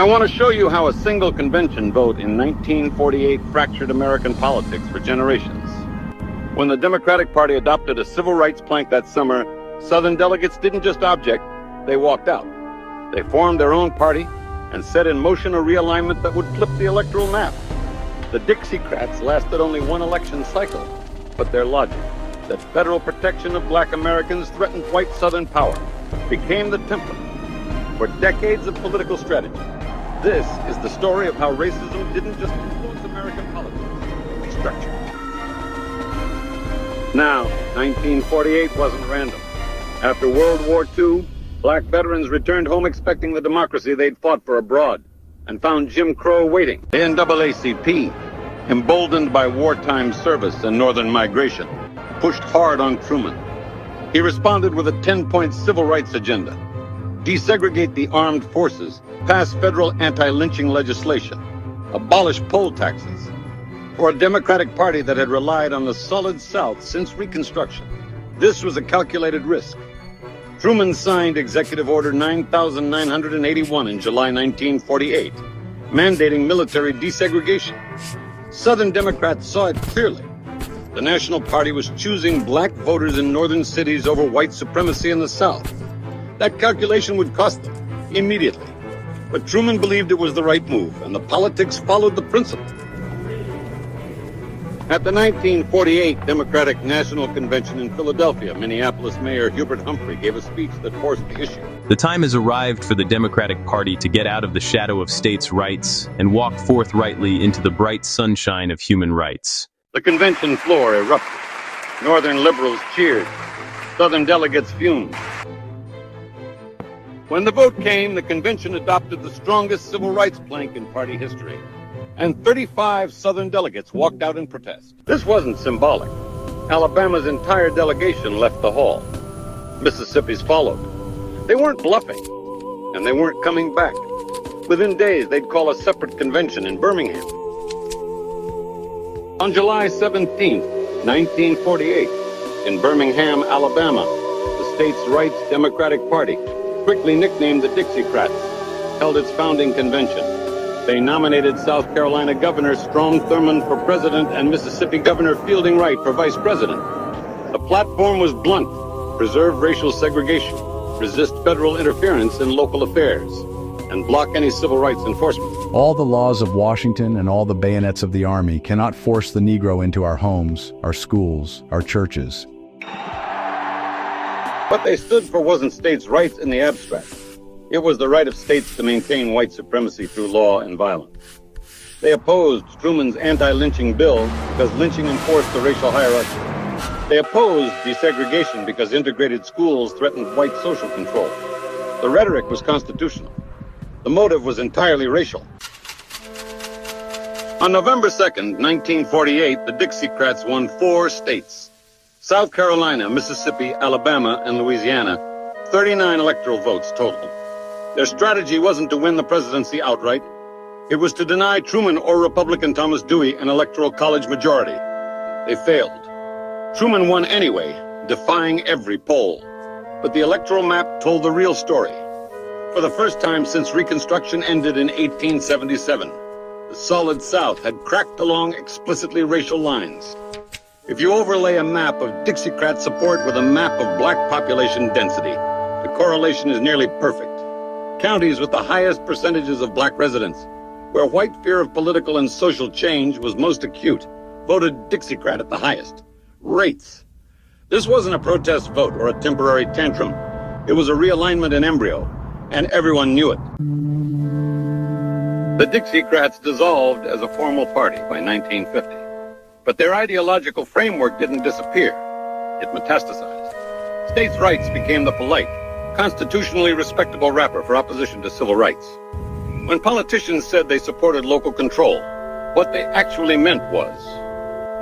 I want to show you how a single convention vote in 1948 fractured American politics for generations. When the Democratic Party adopted a civil rights plank that summer, Southern delegates didn't just object, they walked out. They formed their own party and set in motion a realignment that would flip the electoral map. The Dixiecrats lasted only one election cycle, but their logic, that federal protection of black Americans threatened white Southern power, became the template for decades of political strategy. This is the story of how racism didn't just influence American politics, it restructured. Now, 1948 wasn't random. After World War II, black veterans returned home expecting the democracy they'd fought for abroad and found Jim Crow waiting. The NAACP, emboldened by wartime service and northern migration, pushed hard on Truman. He responded with a 10-point civil rights agenda. Desegregate the armed forces, pass federal anti-lynching legislation, abolish poll taxes. For a Democratic Party that had relied on the solid South since Reconstruction, this was a calculated risk. Truman signed Executive Order 9981 in July 1948, mandating military desegregation. Southern Democrats saw it clearly. The National Party was choosing black voters in northern cities over white supremacy in the South. That calculation would cost them immediately. But Truman believed it was the right move, and the politics followed the principle. At the 1948 Democratic National Convention in Philadelphia, Minneapolis Mayor Hubert Humphrey gave a speech that forced the issue. The time has arrived for the Democratic Party to get out of the shadow of states' rights and walk forthrightly into the bright sunshine of human rights. The convention floor erupted. Northern liberals cheered. Southern delegates fumed. When the vote came, the convention adopted the strongest civil rights plank in party history, and 35 Southern delegates walked out in protest. This wasn't symbolic. Alabama's entire delegation left the hall. Mississippi's followed. They weren't bluffing, and they weren't coming back. Within days, they'd call a separate convention in Birmingham. On July 17, 1948, in Birmingham, Alabama, the state's rights Democratic Party, quickly nicknamed the Dixiecrats, held its founding convention. They nominated South Carolina Governor Strom Thurmond for president and Mississippi Governor Fielding Wright for vice president. The platform was blunt: preserve racial segregation, resist federal interference in local affairs, and block any civil rights enforcement. All the laws of Washington and all the bayonets of the army cannot force the Negro into our homes, our schools, our churches. What they stood for wasn't states' rights in the abstract. It was the right of states to maintain white supremacy through law and violence. They opposed Truman's anti-lynching bill because lynching enforced the racial hierarchy. They opposed desegregation because integrated schools threatened white social control. The rhetoric was constitutional. The motive was entirely racial. On November 2nd, 1948, the Dixiecrats won 4 states: South Carolina, Mississippi, Alabama, and Louisiana, 39 electoral votes total. Their strategy wasn't to win the presidency outright. It was to deny Truman or Republican Thomas Dewey an electoral college majority. They failed. Truman won anyway, defying every poll. But the electoral map told the real story. For the first time since Reconstruction ended in 1877, the Solid South had cracked along explicitly racial lines. If you overlay a map of Dixiecrat support with a map of black population density, the correlation is nearly perfect. Counties with the highest percentages of black residents, where white fear of political and social change was most acute, voted Dixiecrat at the highest. Rates. This wasn't a protest vote or a temporary tantrum. It was a realignment in embryo, and everyone knew it. The Dixiecrats dissolved as a formal party by 1950. But their ideological framework didn't disappear. It metastasized. States' rights became the polite, constitutionally respectable wrapper for opposition to civil rights. When politicians said they supported local control, what they actually meant was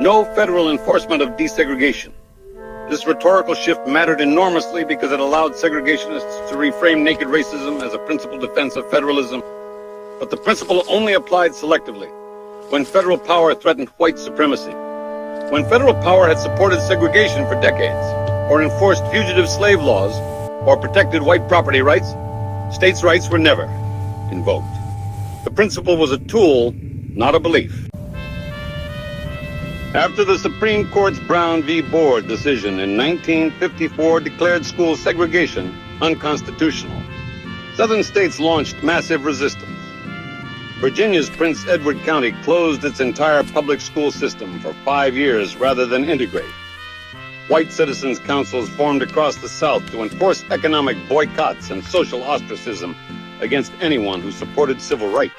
no federal enforcement of desegregation. This rhetorical shift mattered enormously because it allowed segregationists to reframe naked racism as a principled defense of federalism. But the principle only applied selectively when federal power threatened white supremacy. When federal power had supported segregation for decades, or enforced fugitive slave laws, or protected white property rights, states' rights were never invoked. The principle was a tool, not a belief. After the Supreme Court's Brown v. Board decision in 1954 declared school segregation unconstitutional, Southern states launched massive resistance. Virginia's Prince Edward County closed its entire public school system for 5 years rather than integrate. White citizens' councils formed across the South to enforce economic boycotts and social ostracism against anyone who supported civil rights.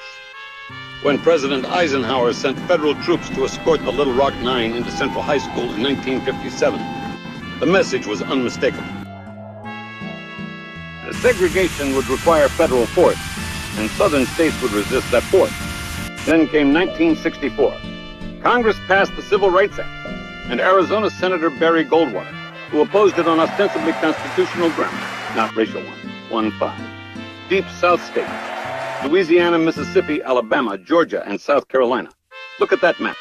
When President Eisenhower sent federal troops to escort the Little Rock Nine into Central High School in 1957, the message was unmistakable. The segregation would require federal force, and Southern states would resist that force. Then came 1964. Congress passed the Civil Rights Act, and Arizona Senator Barry Goldwater, who opposed it on ostensibly constitutional grounds, not racial ones, 1-5. Deep South states, Louisiana, Mississippi, Alabama, Georgia, and South Carolina. Look at that map.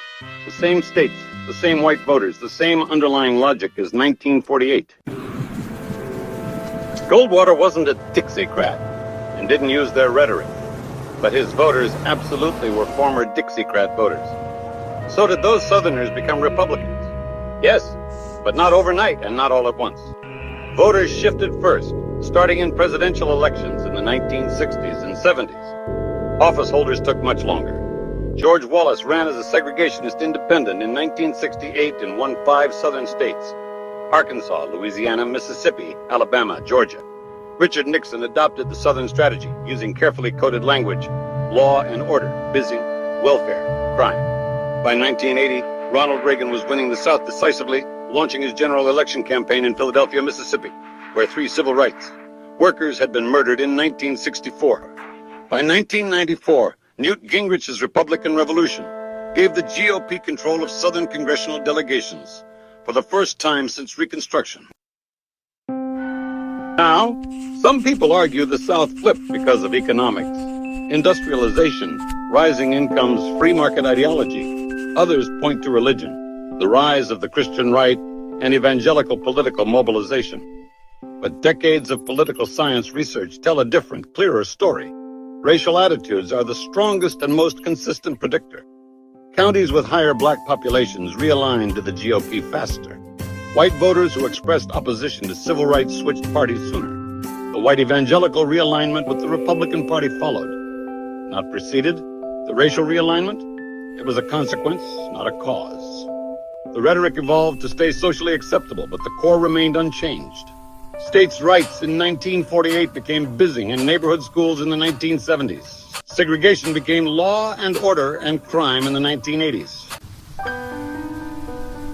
The same states, the same white voters, the same underlying logic as 1948. Goldwater wasn't a Dixiecrat and didn't use their rhetoric, but his voters absolutely were former Dixiecrat voters. So did those Southerners become Republicans? Yes, but not overnight and not all at once. Voters shifted first, starting in presidential elections in the 1960s and 70s. Office holders took much longer. George Wallace ran as a segregationist independent in 1968 and won 5 Southern states: Arkansas, Louisiana, Mississippi, Alabama, Georgia. Richard Nixon adopted the Southern strategy using carefully coded language: law and order, busing, welfare, crime. By 1980, Ronald Reagan was winning the South decisively, launching his general election campaign in Philadelphia, Mississippi, where 3 civil rights workers had been murdered in 1964. By 1994, Newt Gingrich's Republican Revolution gave the GOP control of Southern congressional delegations for the first time since Reconstruction. Now, some people argue the South flipped because of economics, industrialization, rising incomes, free market ideology. Others point to religion, the rise of the Christian right, and evangelical political mobilization. But decades of political science research tell a different, clearer story. Racial attitudes are the strongest and most consistent predictor. Counties with higher black populations realigned to the GOP faster. White voters who expressed opposition to civil rights switched parties sooner. The white evangelical realignment with the Republican Party followed. Not preceded, the racial realignment, it was a consequence, not a cause. The rhetoric evolved to stay socially acceptable, but the core remained unchanged. States' rights in 1948 became busing in neighborhood schools in the 1970s. Segregation became law and order and crime in the 1980s.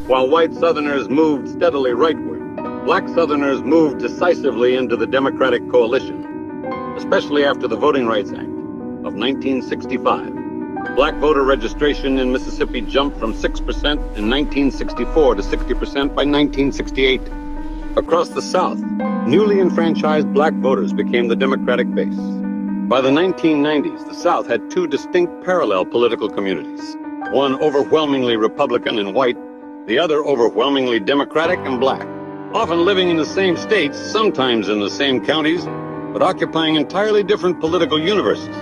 While white Southerners moved steadily rightward, black Southerners moved decisively into the Democratic coalition, especially after the Voting Rights Act of 1965. Black voter registration in Mississippi jumped from 6% in 1964 to 60% by 1968. Across the South, newly enfranchised black voters became the Democratic base. By the 1990s, the South had 2 distinct parallel political communities, one overwhelmingly Republican and white, the other overwhelmingly Democratic and black, often living in the same states, sometimes in the same counties, but occupying entirely different political universes.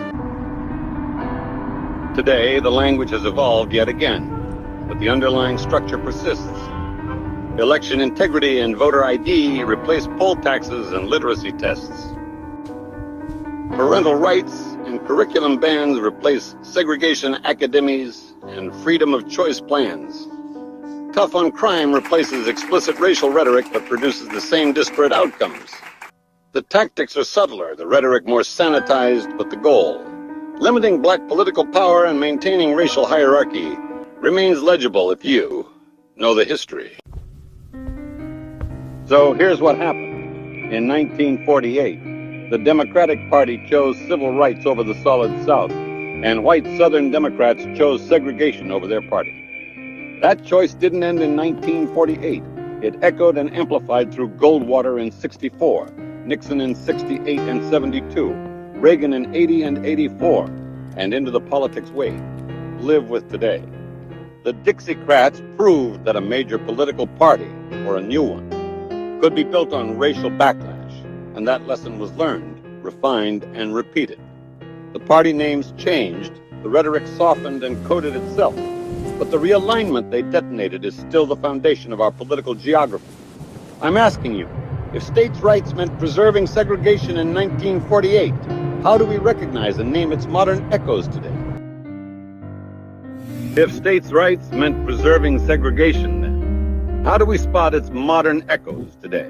Today, the language has evolved yet again, but the underlying structure persists. Election integrity and voter ID replace poll taxes and literacy tests. Parental rights and curriculum bans replace segregation academies and freedom of choice plans. Tough on crime replaces explicit racial rhetoric but produces the same disparate outcomes. The tactics are subtler, the rhetoric more sanitized, but the goal, limiting black political power and maintaining racial hierarchy, remains legible if you know the history. So here's what happened. In 1948, the Democratic Party chose civil rights over the Solid South, and white Southern Democrats chose segregation over their party. That choice didn't end in 1948. It echoed and amplified through Goldwater in 64, Nixon in 68 and 72, Reagan in 80 and 84, and into the politics we live with today. The Dixiecrats proved that a major political party, or a new one, could be built on racial backlash, and that lesson was learned, refined, and repeated. The party names changed, the rhetoric softened and coded itself, but the realignment they detonated is still the foundation of our political geography. I'm asking you, if states' rights meant preserving segregation in 1948, how do we recognize and name its modern echoes today? If states' rights meant preserving segregation then, how do we spot its modern echoes today?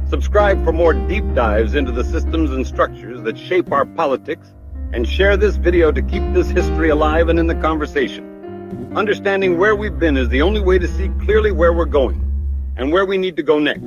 Subscribe for more deep dives into the systems and structures that shape our politics, and share this video to keep this history alive and in the conversation. Understanding where we've been is the only way to see clearly where we're going and where we need to go next.